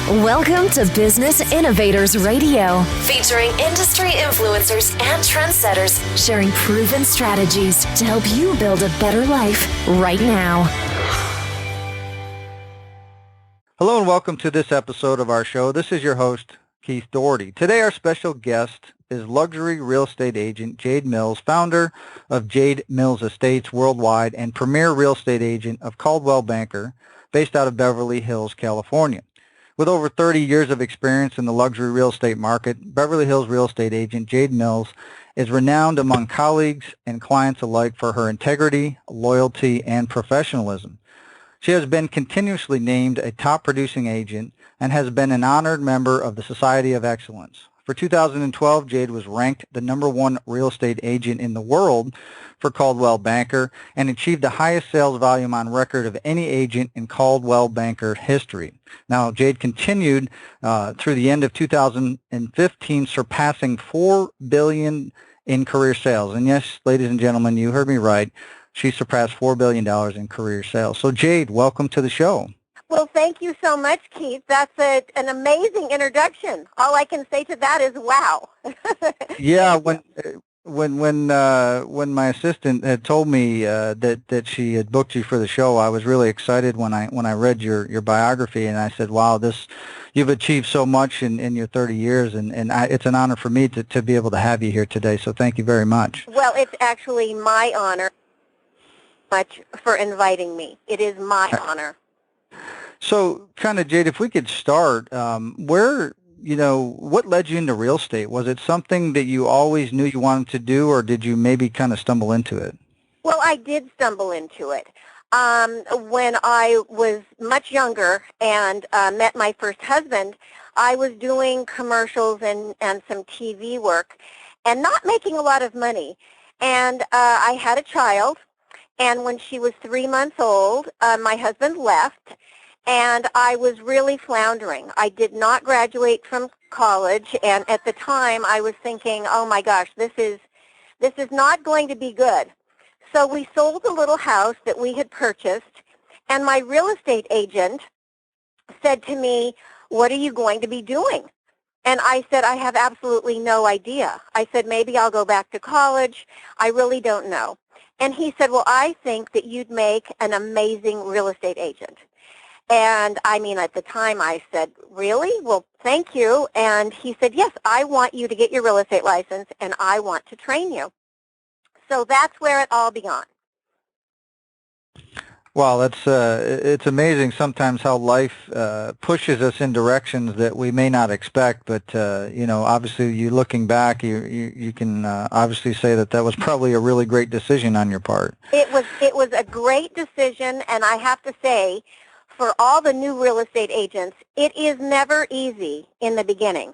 Welcome to Business Innovators Radio, featuring industry influencers and trendsetters sharing proven strategies to help you build a better life right now. Hello and welcome to this episode of our show. This is your host, Keith Doherty. Today our special guest is luxury real estate agent Jade Mills, founder of Jade Mills Estates Worldwide and premier real estate agent of Coldwell Banker, based out of Beverly Hills, California. With over 30 years of experience in the luxury real estate market, Beverly Hills real estate agent Jade Mills is renowned among colleagues and clients alike for her integrity, loyalty, and professionalism. She has been continuously named a top producing agent and has been an honored member of the Society of Excellence. For 2012, Jade was ranked the #1 real estate agent in the world for Coldwell Banker and achieved the highest sales volume on record of any agent in Coldwell Banker history. Now, Jade continued through the end of 2015, surpassing $4 billion in career sales. And yes, ladies and gentlemen, you heard me right. She surpassed $4 billion in career sales. So, Jade, welcome to the show. Well, thank you so much, Keith. That's an amazing introduction. All I can say to that is wow. Yeah, when my assistant had told me that she had booked you for the show, I was really excited when I read your biography, and I said, wow, you've achieved so much in your 30 years, and it's an honor for me to be able to have you here today. So thank you very much. Well, it's actually my honor. Much for inviting me. It is my honor. So, kind of, Jade, if we could start, what led you into real estate? Was it something that you always knew you wanted to do, or did you maybe kind of stumble into it? Well, I did stumble into it. When I was much younger and met my first husband, I was doing commercials and some TV work and not making a lot of money. And I had a child, and when she was 3 months old, my husband left. And I was really floundering. I did not graduate from college, and at the time I was thinking, oh my gosh, this is not going to be good. So we sold the little house that we had purchased, and my real estate agent said to me, what are you going to be doing? And I said, I have absolutely no idea. I said, maybe I'll go back to college. I really don't know. And he said, well, I think that you'd make an amazing real estate agent. And I mean, at the time I said, really? Well, thank you. And he said, yes, I want you to get your real estate license, and I want to train you. So that's where it all began. Well, it's amazing sometimes how life pushes us in directions that we may not expect. But obviously, you looking back, you can obviously say that was probably a really great decision on your part. It was a great decision, and I have to say, for all the new real estate agents, it is never easy in the beginning.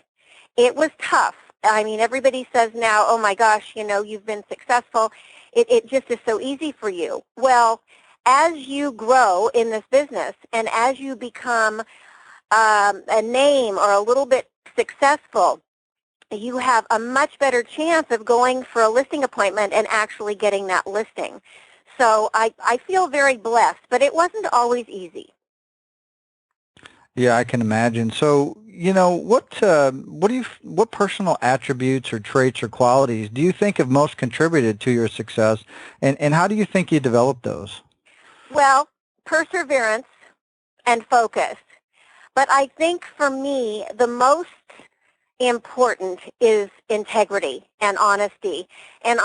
It was tough. I mean, everybody says now, oh my gosh, you've been successful. It just is so easy for you. Well, as you grow in this business and as you become a name or a little bit successful, you have a much better chance of going for a listing appointment and actually getting that listing. So I feel very blessed, but it wasn't always easy. Yeah, I can imagine. So, what personal attributes or traits or qualities do you think have most contributed to your success, and how do you think you developed those? Well, perseverance and focus. But I think for me, the most important is integrity and honesty. And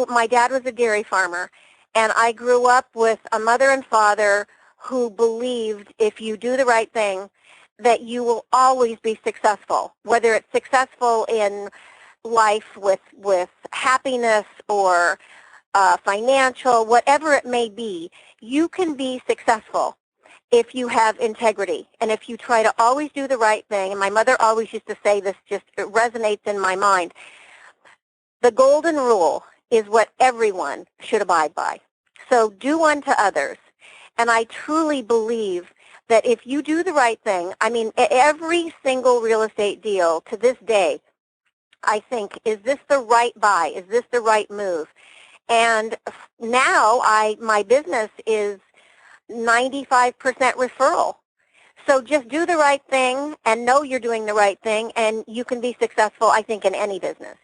my dad was a dairy farmer, and I grew up with a mother and father who believed if you do the right thing, that you will always be successful, whether it's successful in life with happiness or financial, whatever it may be, you can be successful if you have integrity and if you try to always do the right thing. And my mother always used to say this, it resonates in my mind. The golden rule is what everyone should abide by. So do unto others. And I truly believe that if you do the right thing, I mean, every single real estate deal to this day, I think, is this the right buy? Is this the right move? And now my business is 95% referral. So just do the right thing and know you're doing the right thing, and you can be successful, I think, in any business.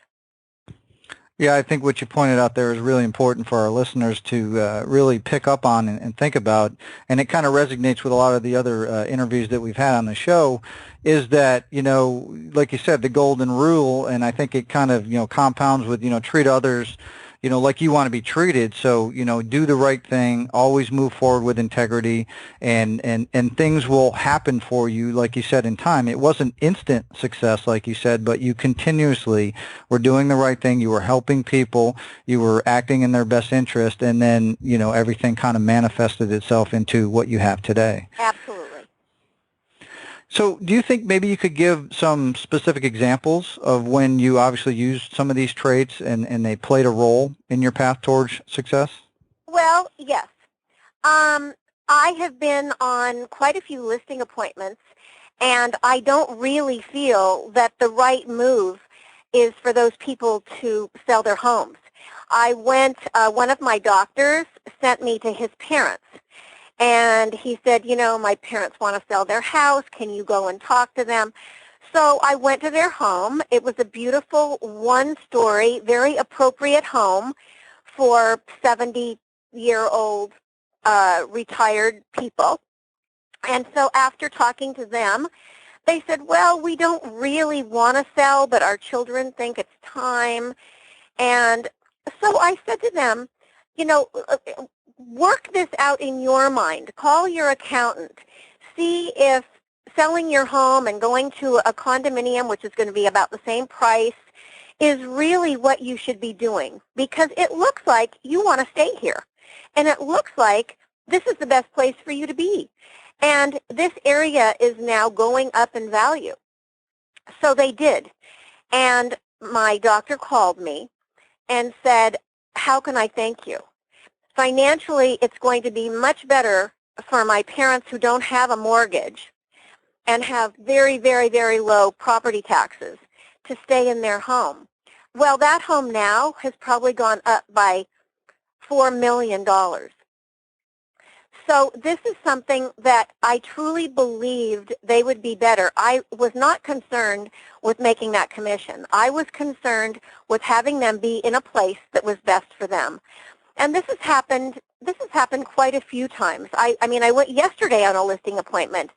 Yeah, I think what you pointed out there is really important for our listeners to really pick up on and think about, and it kind of resonates with a lot of the other interviews that we've had on the show, is that, like you said, the golden rule, and I think it kind of, compounds with, treat others, like you want to be treated. So, do the right thing, always move forward with integrity, and things will happen for you, like you said, in time. It wasn't instant success, like you said, but you continuously were doing the right thing. You were helping people. You were acting in their best interest, and then, everything kind of manifested itself into what you have today. Absolutely. So do you think maybe you could give some specific examples of when you obviously used some of these traits and they played a role in your path towards success? Well, yes. I have been on quite a few listing appointments, and I don't really feel that the right move is for those people to sell their homes. One of my doctors sent me to his parents. And he said, my parents want to sell their house. Can you go and talk to them? So I went to their home. It was a beautiful one-story, very appropriate home for 70-year-old retired people. And so after talking to them, they said, well, we don't really want to sell, but our children think it's time. And so I said to them, work this out in your mind. Call your accountant. See if selling your home and going to a condominium, which is going to be about the same price, is really what you should be doing, because it looks like you want to stay here. And it looks like this is the best place for you to be. And this area is now going up in value. So they did. And my doctor called me and said, how can I thank you? Financially, it's going to be much better for my parents who don't have a mortgage and have very, very, very low property taxes to stay in their home. Well, that home now has probably gone up by $4 million. So this is something that I truly believed they would be better. I was not concerned with making that commission. I was concerned with having them be in a place that was best for them. And this has happened quite a few times. I went yesterday on a listing appointment,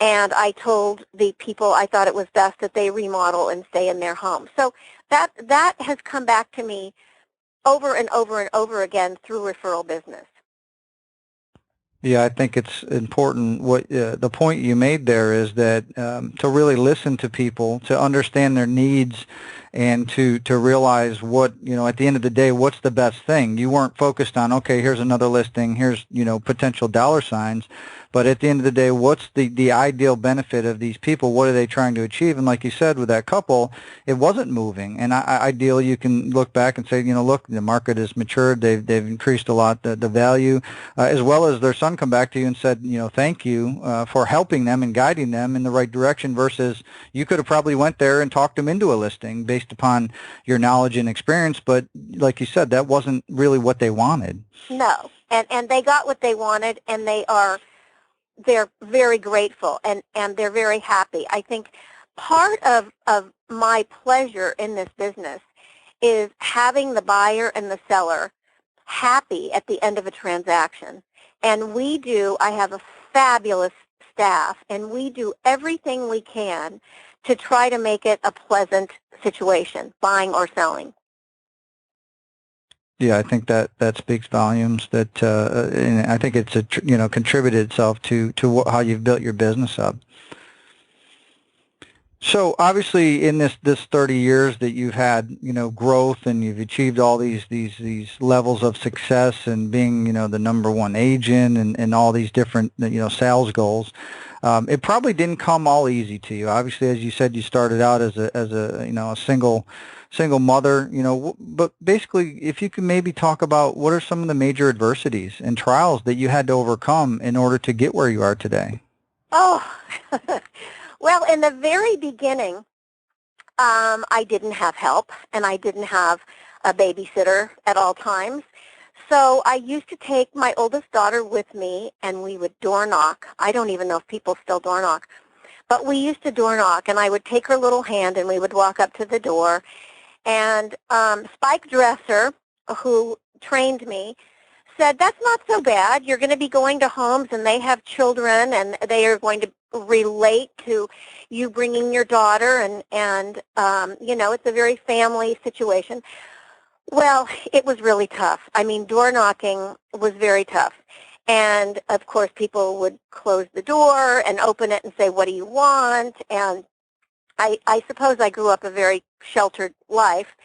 and I told the people I thought it was best that they remodel and stay in their home. So that has come back to me over and over and over again through referral business. Yeah, I think it's important. What the point you made there is that to really listen to people, to understand their needs, and to realize what, at the end of the day, what's the best thing. You weren't focused on, okay, here's another listing, here's, potential dollar signs. But at the end of the day, what's the ideal benefit of these people? What are they trying to achieve? And like you said, with that couple, it wasn't moving. And ideally, you can look back and say, look, the market has matured. They've increased a lot, the value, as well as their son come back to you and said, thank you for helping them and guiding them in the right direction, versus you could have probably went there and talked them into a listing based upon your knowledge and experience. But like you said, that wasn't really what they wanted. No. And they got what they wanted, and they're very grateful, and they're very happy. I think part of my pleasure in this business is having the buyer and the seller happy at the end of a transaction. And I have a fabulous staff, and we do everything we can to try to make it a pleasant situation, buying or selling. Yeah, I think that speaks volumes. That and I think it's contributed itself to how you've built your business up. So obviously, in this 30 years that you've had, growth, and you've achieved all these levels of success, and being, the number one agent, and all these different, sales goals. It probably didn't come all easy to you. Obviously, as you said, you started out as a single mother, but basically, if you could maybe talk about what are some of the major adversities and trials that you had to overcome in order to get where you are today. Oh, well, in the very beginning, I didn't have help, and I didn't have a babysitter at all times. So I used to take my oldest daughter with me, and we would door knock. I don't even know if people still door knock. But we used to door knock, and I would take her little hand, and we would walk up to the door. And Spike Dresser, who trained me, said, that's not so bad. You're going to be going to homes, and they have children, and they are going to relate to you bringing your daughter, and it's a very family situation. Well, it was really tough. I mean, door knocking was very tough. And, of course, people would close the door and open it and say, what do you want? And I suppose I grew up a very sheltered life.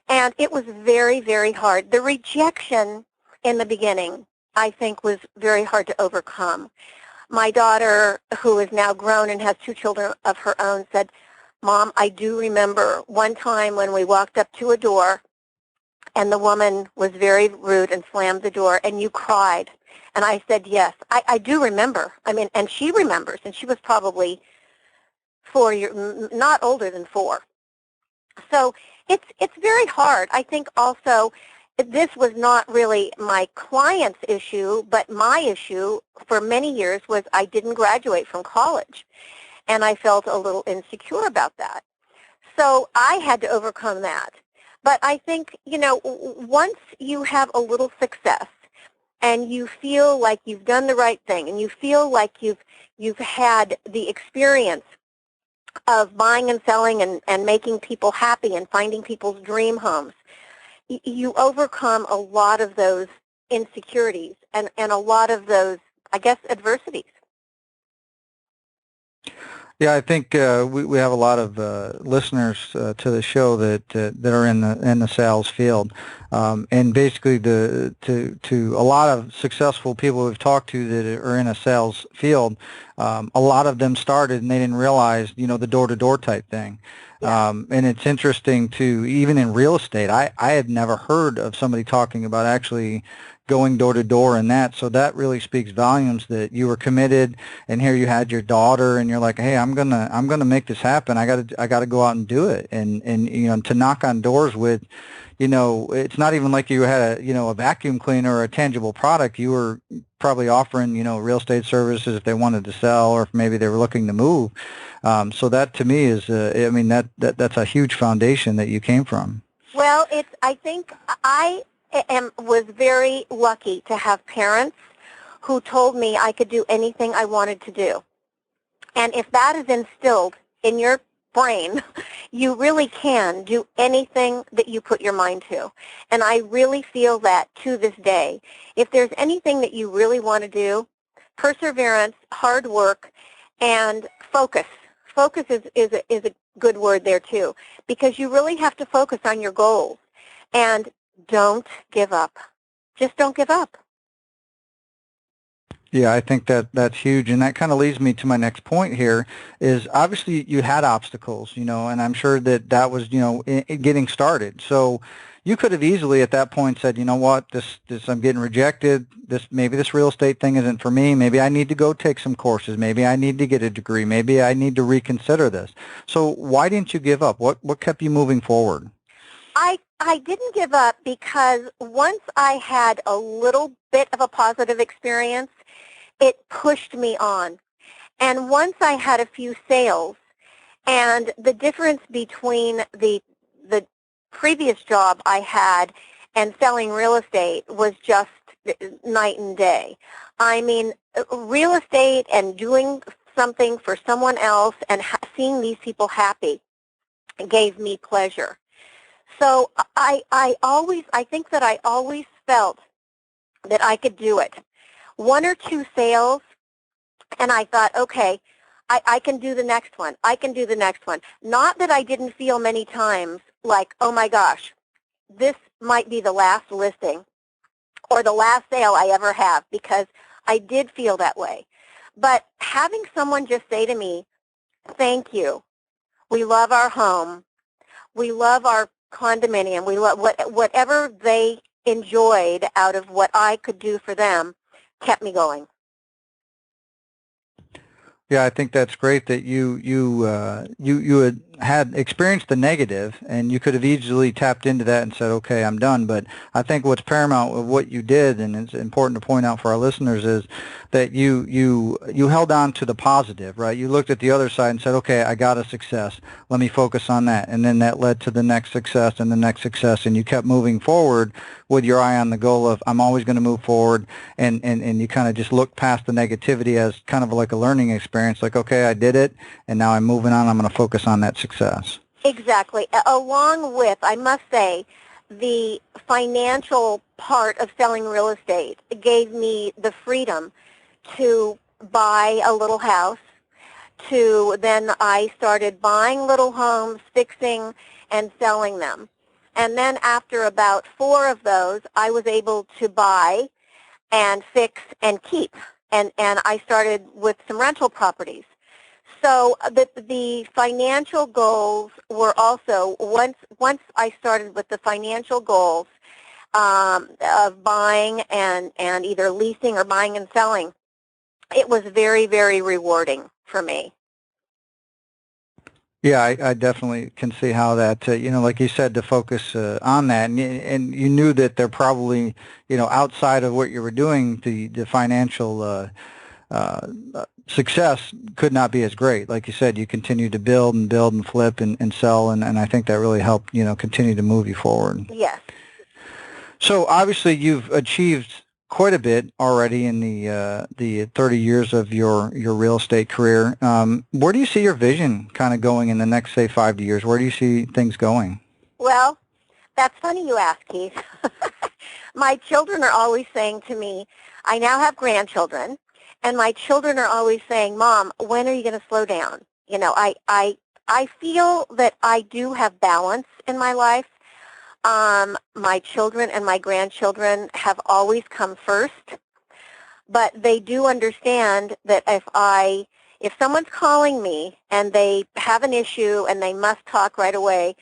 And it was very, very hard. The rejection in the beginning, I think, was very hard to overcome. My daughter, who is now grown and has 2 children of her own, said, Mom, I do remember one time when we walked up to a door and the woman was very rude and slammed the door, and you cried. And I said, yes, I do remember. I mean, and she remembers, and she was probably 4 years, not older than 4. So it's very hard. I think also this was not really my client's issue, but my issue for many years was I didn't graduate from college, and I felt a little insecure about that. So I had to overcome that. But I think, once you have a little success and you feel like you've done the right thing and you feel like you've had the experience of buying and selling and making people happy and finding people's dream homes, you overcome a lot of those insecurities and a lot of those, I guess, adversities. Yeah, I think we have a lot of listeners to the show that are in the sales field, and basically to a lot of successful people we've talked to that are in a sales field, a lot of them started and they didn't realize the door-to-door type thing. Yeah. And it's interesting to even in real estate. I had never heard of somebody talking about actually going door to door and that, so that really speaks volumes that you were committed, and here you had your daughter and you're like, hey, I'm gonna make this happen. I gotta go out and do it, and to knock on doors with, it's not even like you had a vacuum cleaner or a tangible product. You were probably offering real estate services if they wanted to sell, or if maybe they were looking to move. So that to me is that's a huge foundation that you came from. Well, I think I was very lucky to have parents who told me I could do anything I wanted to do. And if that is instilled in your brain, you really can do anything that you put your mind to. And I really feel that to this day. If there's anything that you really want to do, perseverance, hard work, and focus. Focus is a good word there too, because you really have to focus on your goals. And don't give up. Just don't give up. Yeah, I think that's huge, and that kind of leads me to my next point here. Is obviously you had obstacles, and I'm sure that was in getting started. So you could have easily at that point said, you know what, this I'm getting rejected. Maybe this real estate thing isn't for me. Maybe I need to go take some courses. Maybe I need to get a degree. Maybe I need to reconsider this. So why didn't you give up? What kept you moving forward? I didn't give up because once I had a little bit of a positive experience, it pushed me on. And once I had a few sales, and the difference between the previous job I had and selling real estate was just night and day. I mean, real estate and doing something for someone else and seeing these people happy gave me pleasure. So I think that I always felt that I could do it. 1 or 2 sales, and I thought, okay, I can do the next one. I can do the next one. Not that I didn't feel many times like, oh my gosh, this might be the last listing or the last sale I ever have, because I did feel that way. But having someone just say to me, thank you, we love our home, we love our condominium, we love whatever they enjoyed out of what I could do for them, kept me going. Yeah, I think that's great that you had experienced the negative, and you could have easily tapped into that and said, okay, I'm done. But I think what's paramount with what you did, and it's important to point out for our listeners, is that you held on to the positive, right? You looked at the other side and said, okay, I got a success. Let me focus on that. And then that led to the next success and the next success, and you kept moving forward with your eye on the goal of, I'm always going to move forward, and you kind of just looked past the negativity as kind of like a learning experience, like, okay, I did it, and now I'm moving on. I'm going to focus on that success. Exactly. Along with, I must say, the financial part of selling real estate gave me the freedom to buy a little house, to then I started buying little homes, fixing and selling them. And then after about 4 of those, I was able to buy and fix and keep. And I started with some rental properties. So the financial goals were also, once I started with the financial goals of buying and either leasing or buying and selling, it was very, very rewarding for me. Yeah, I definitely can see how that, like you said, to focus on that, and you knew that they're probably, outside of what you were doing, the financial success could not be as great. Like you said, you continue to build and flip and sell, and I think that really helped, continue to move you forward. Yes. So obviously you've achieved quite a bit already in the 30 years of your real estate career. Where do you see your vision kind of going in the next, say, 5 years? Where do you see things going? Well, that's funny you ask, Keith. My children are always saying to me, I now have grandchildren, and my children are always saying, Mom, when are you going to slow down? I feel that I do have balance in my life. My children and my grandchildren have always come first, but they do understand that if someone's calling me and they have an issue and they must talk right away,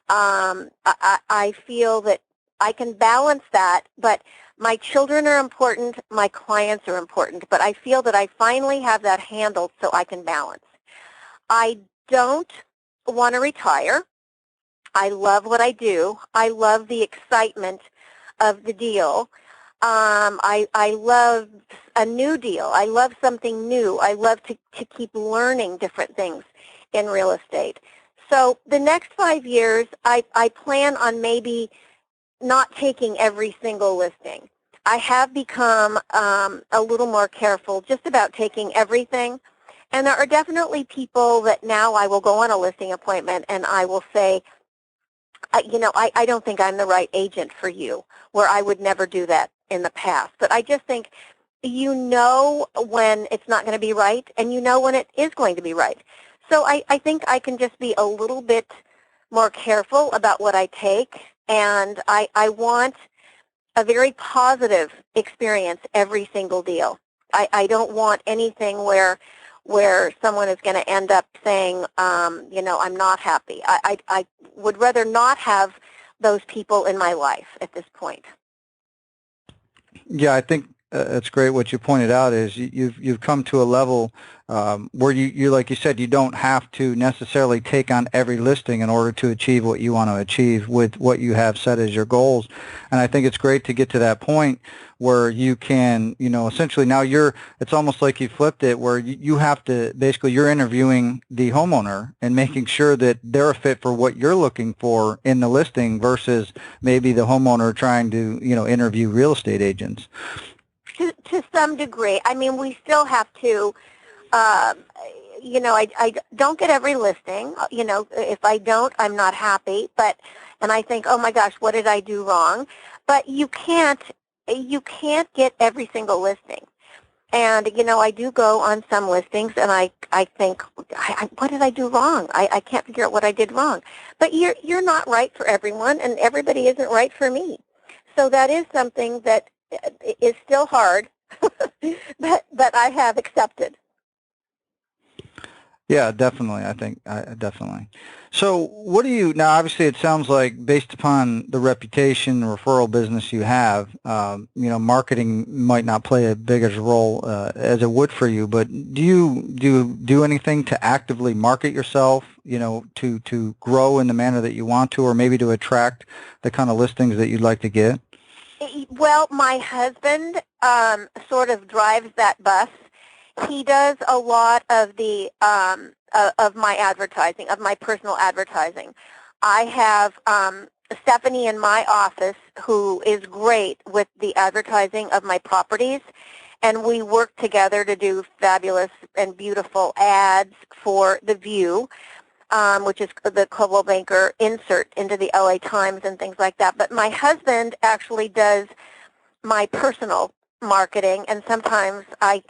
I feel that I can balance that, but my children are important, my clients are important, but I feel that I finally have that handled so I can balance. I don't want to retire. I love what I do. I love the excitement of the deal. I love a new deal. I love something new. I love to keep learning different things in real estate. So the next 5 years, I plan on maybe not taking every single listing. I have become a little more careful just about taking everything. And there are definitely people that now I will go on a listing appointment and I will say, I don't think I'm the right agent for you, where I would never do that in the past. But I just think when it's not going to be right, and when it is going to be right. So I think I can just be a little bit more careful about what I take, and I want a very positive experience every single deal. I don't want anything where someone is going to end up saying, I'm not happy. I would rather not have those people in my life at this point. Yeah, I think it's great what you pointed out is you've come to a level where you like you said, you don't have to necessarily take on every listing in order to achieve what you want to achieve with what you have set as your goals. And I think it's great to get to that point where you can, essentially now it's almost like you flipped it where you have to, basically you're interviewing the homeowner and making sure that they're a fit for what you're looking for in the listing versus maybe the homeowner trying to, interview real estate agents. To some degree. I mean, we still have to, I don't get every listing. If I don't, I'm not happy. And I think, oh my gosh, what did I do wrong? But you can't get every single listing. And, I do go on some listings and I think, what did I do wrong? I can't figure out what I did wrong. But you're not right for everyone, and everybody isn't right for me. So that is something that is still hard, but I have accepted. Yeah, definitely. I think definitely. So what do you now? Obviously, it sounds like based upon the reputation, referral business you have, marketing might not play a big as role as it would for you. But do anything to actively market yourself? To grow in the manner that you want to, or maybe to attract the kind of listings that you'd like to get. Well, my husband sort of drives that bus. He does a lot of the of my advertising, of my personal advertising. I have Stephanie in my office who is great with the advertising of my properties, and we work together to do fabulous and beautiful ads for The View, which is the Coldwell Banker insert into the LA Times and things like that. But my husband actually does my personal marketing, and sometimes I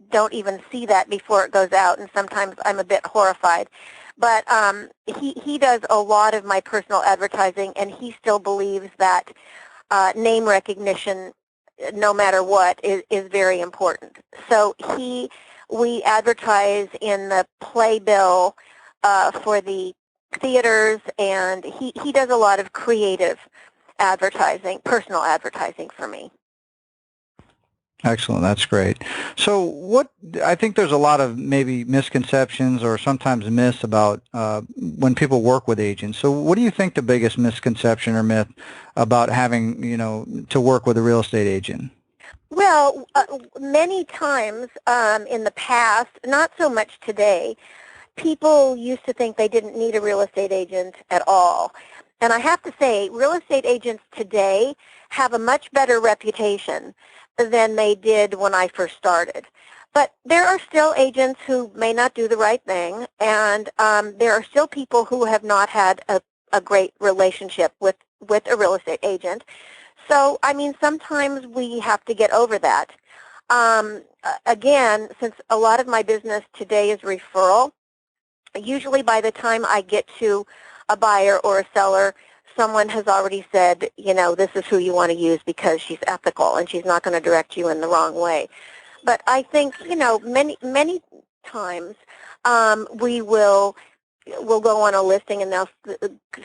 don't even see that before it goes out, and sometimes I'm a bit horrified. But he does a lot of my personal advertising, and he still believes that name recognition, no matter what, is very important. So we advertise in the playbill for the theaters, and he does a lot of creative advertising, personal advertising for me. Excellent. That's great. So I think there's a lot of maybe misconceptions or sometimes myths about when people work with agents. So what do you think the biggest misconception or myth about having, to work with a real estate agent? Well, many times in the past, not so much today, people used to think they didn't need a real estate agent at all. And I have to say, real estate agents today have a much better reputation than they did when I first started. But there are still agents who may not do the right thing, and there are still people who have not had a great relationship with a real estate agent. So, I mean, sometimes we have to get over that. Again, since a lot of my business today is referral, usually by the time I get to a buyer or a seller, someone has already said, this is who you want to use because she's ethical and she's not going to direct you in the wrong way. But I think, many times we'll go on a listing and they'll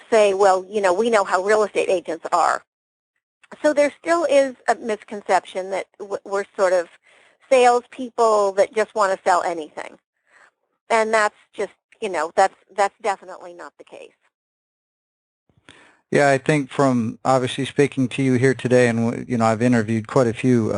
say, well, we know how real estate agents are. So there still is a misconception that we're sort of salespeople that just want to sell anything. And that's just, that's definitely not the case. Yeah, I think from obviously speaking to you here today, and I've interviewed quite a few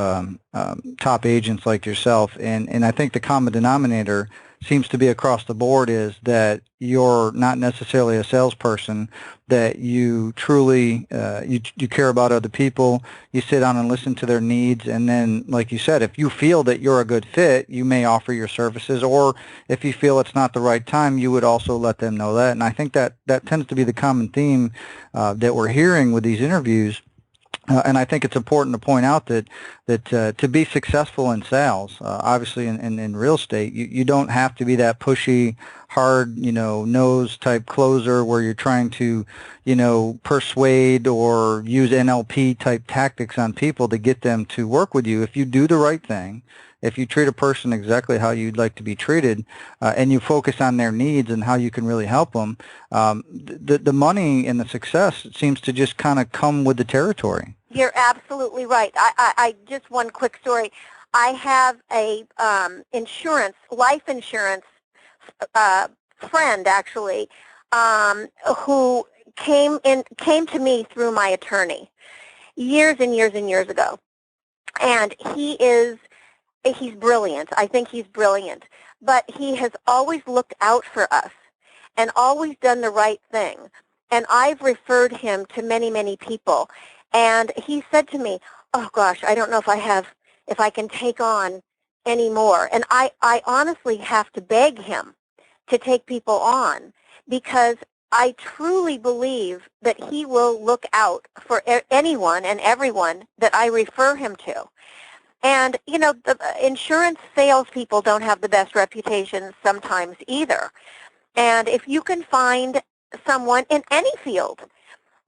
top agents like yourself, and I think the common denominator seems to be across the board is that you're not necessarily a salesperson, that you truly you care about other people, you sit down and listen to their needs, and then, like you said, if you feel that you're a good fit, you may offer your services, or if you feel it's not the right time, you would also let them know that. And I think that tends to be the common theme that we're hearing with these interviews. And I think it's important to point out that to be successful in sales, obviously in real estate, you don't have to be that pushy, hard, nose type closer where you're trying to, persuade or use NLP type tactics on people to get them to work with you. If you do the right thing, if you treat a person exactly how you'd like to be treated, and you focus on their needs and how you can really help them, the money and the success seems to just kind of come with the territory. You're absolutely right. I just one quick story. I have a life insurance friend actually, who came to me through my attorney years and years and years ago, and he's brilliant. I think he's brilliant, but he has always looked out for us and always done the right thing. And I've referred him to many, many people. And he said to me, oh gosh, I don't know if I can take on any more. And I honestly have to beg him to take people on, because I truly believe that he will look out for anyone and everyone that I refer him to. And, the insurance salespeople don't have the best reputation sometimes either. And if you can find someone in any field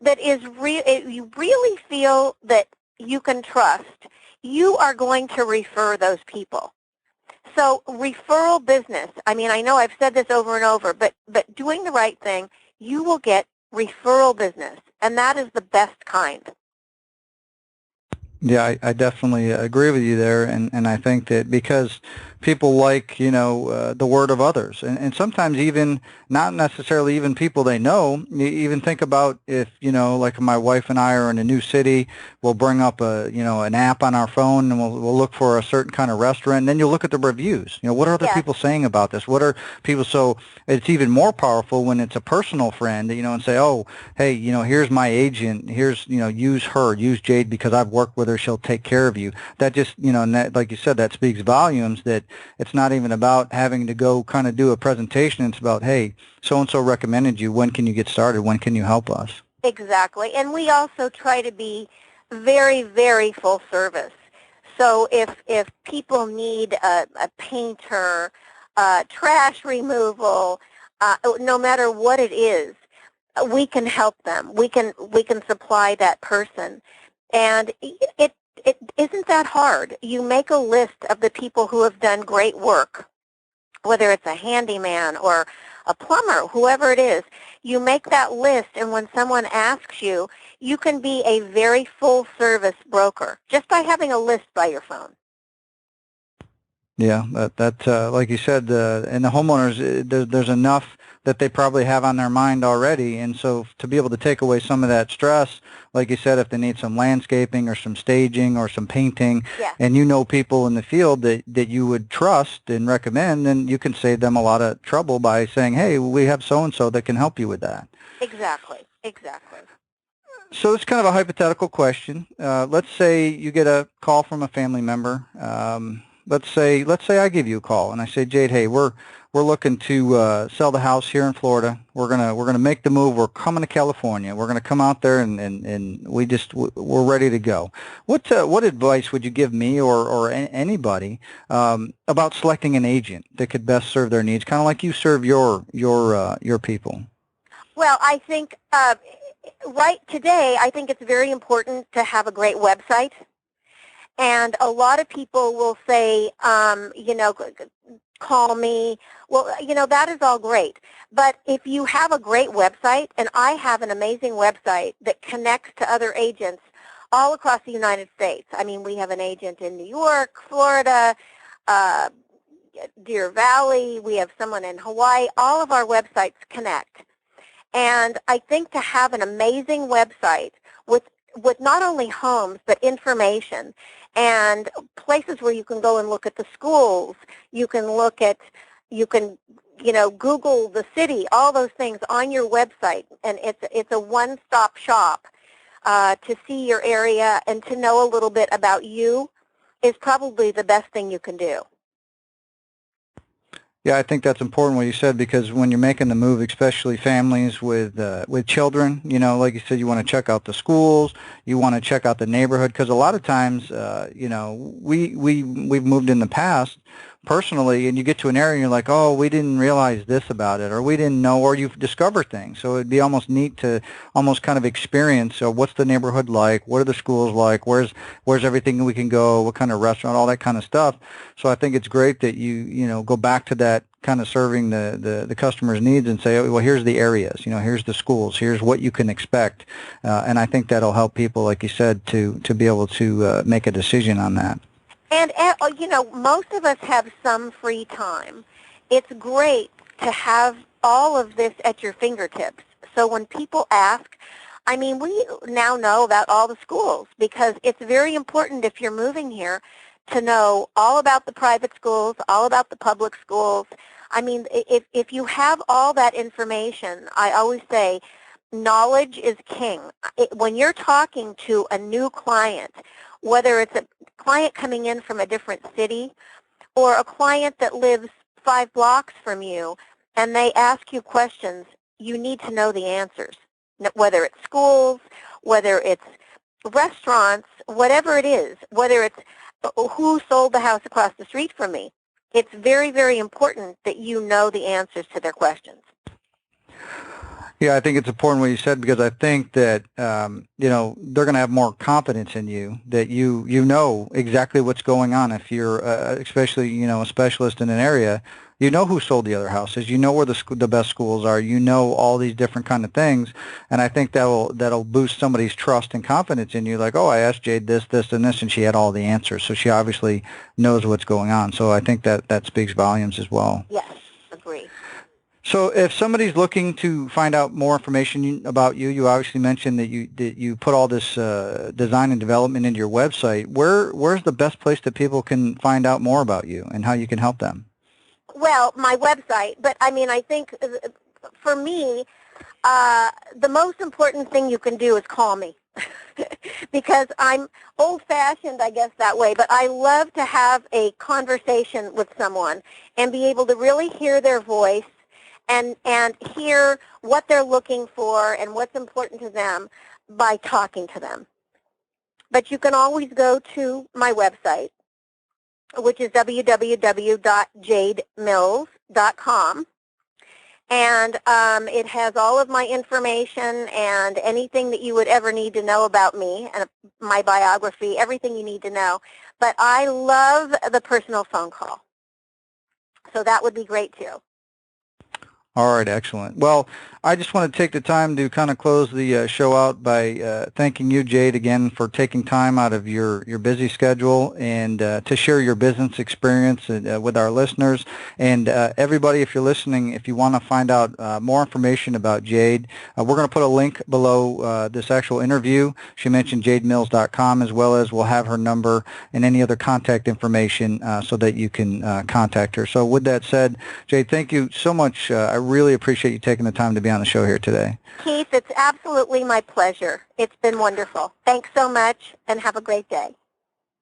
that is you really feel that you can trust, you are going to refer those people. So referral business, I mean, I know I've said this over and over, but doing the right thing, you will get referral business, and that is the best kind. Yeah, I definitely agree with you there, and I think that because people like, the word of others, and sometimes even not necessarily even people they know. You even think about if, like my wife and I are in a new city, we'll bring up an app on our phone, and we'll look for a certain kind of restaurant, and then you'll look at the reviews. What are other Yes. people saying about this? What are people, so it's even more powerful when it's a personal friend, and say, oh, hey, here's my agent, here's, use Jade because I've worked with her, she'll take care of you. That just, and that, like you said, that speaks volumes that it's not even about having to go kind of do a presentation. It's about, hey, so-and-so recommended you. When can you get started? When can you help us? Exactly. And we also try to be very, very full service. So if people need a painter, trash removal, no matter what it is, we can help them. We can supply that person. And it isn't that hard. You make a list of the people who have done great work, whether it's a handyman or a plumber, whoever it is. You make that list, and when someone asks you, you can be a very full-service broker just by having a list by your phone. Yeah, that like you said, and the homeowners, there's enough that they probably have on their mind already, and so to be able to take away some of that stress, like you said, if they need some landscaping or some staging or some painting, Yeah. and people in the field that you would trust and recommend, then you can save them a lot of trouble by saying, hey, we have so-and-so that can help you with that. Exactly, exactly. So it's kind of a hypothetical question. Let's say you get a call from a family member. Let's say I give you a call and I say, Jade, hey, we're looking to sell the house here in Florida. We're gonna make the move. We're coming to California. We're gonna come out there and we're ready to go. What advice would you give me or anybody about selecting an agent that could best serve their needs, kind of like you serve your people? Well, I think right today, I think it's very important to have a great website. And a lot of people will say, call me. Well, that is all great. But if you have a great website, and I have an amazing website that connects to other agents all across the United States. I mean, we have an agent in New York, Florida, Deer Valley. We have someone in Hawaii. All of our websites connect. And I think to have an amazing website with not only homes, but information and places where you can go and look at the schools, you can Google the city, all those things on your website, and it's a one-stop shop to see your area and to know a little bit about you is probably the best thing you can do. Yeah, I think that's important what you said, because when you're making the move, especially families with children, like you said, you want to check out the schools, you want to check out the neighborhood, because a lot of times, we've moved in the past personally, and you get to an area and you're like, oh, we didn't realize this about it, or we didn't know, or you've discovered things. So it'd be almost neat to almost kind of experience, so what's the neighborhood like, what are the schools like, where's everything we can go, what kind of restaurant, all that kind of stuff. So I think it's great that you go back to that, kind of serving the customer's needs, and say, well, here's the areas, here's the schools, here's what you can expect, and I think that'll help people, like you said, to be able to make a decision on that. And, most of us have some free time. It's great to have all of this at your fingertips. So when people ask, I mean, we now know about all the schools, because it's very important if you're moving here to know all about the private schools, all about the public schools. I mean, if you have all that information, I always say knowledge is king. When you're talking to a new client, whether it's a client coming in from a different city or a client that lives 5 blocks from you and they ask you questions, you need to know the answers, whether it's schools, whether it's restaurants, whatever it is, whether it's who sold the house across the street from me. It's very, very important that you know the answers to their questions. Yeah, I think it's important what you said, because I think that, they're going to have more confidence in you, that you know exactly what's going on. If you're, especially, a specialist in an area, you know who sold the other houses, you know where the best schools are, you know all these different kind of things. And I think that'll boost somebody's trust and confidence in you. Like, oh, I asked Jade this, this, and this, and she had all the answers. So she obviously knows what's going on. So I think that speaks volumes as well. Yes, agree. So if somebody's looking to find out more information about you, you obviously mentioned that you put all this design and development into your website. Where's the best place that people can find out more about you and how you can help them? Well, my website, but I think for me, the most important thing you can do is call me. Because I'm old-fashioned, I guess, that way, but I love to have a conversation with someone and be able to really hear their voice and hear what they're looking for and what's important to them by talking to them. But you can always go to my website, which is www.jademills.com. And it has all of my information and anything that you would ever need to know about me, and my biography, everything you need to know. But I love the personal phone call. So that would be great, too. All right, excellent. Well, I just want to take the time to kind of close the show out by thanking you, Jade, again for taking time out of your busy schedule and to share your business experience with our listeners. And everybody, if you're listening, if you want to find out more information about Jade, we're going to put a link below this actual interview. She mentioned jademills.com, as well as we'll have her number and any other contact information so that you can contact her. So with that said, Jade, thank you so much. I really appreciate you taking the time to be on the show here today. Keith, it's absolutely my pleasure. It's been wonderful. Thanks so much, and have a great day.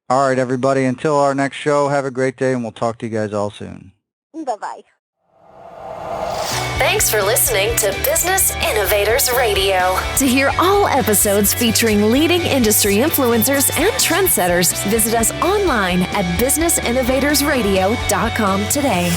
All right, everybody. Until our next show, have a great day, and we'll talk to you guys all soon. Bye-bye. Thanks for listening to Business Innovators Radio. To hear all episodes featuring leading industry influencers and trendsetters, visit us online at businessinnovatorsradio.com today.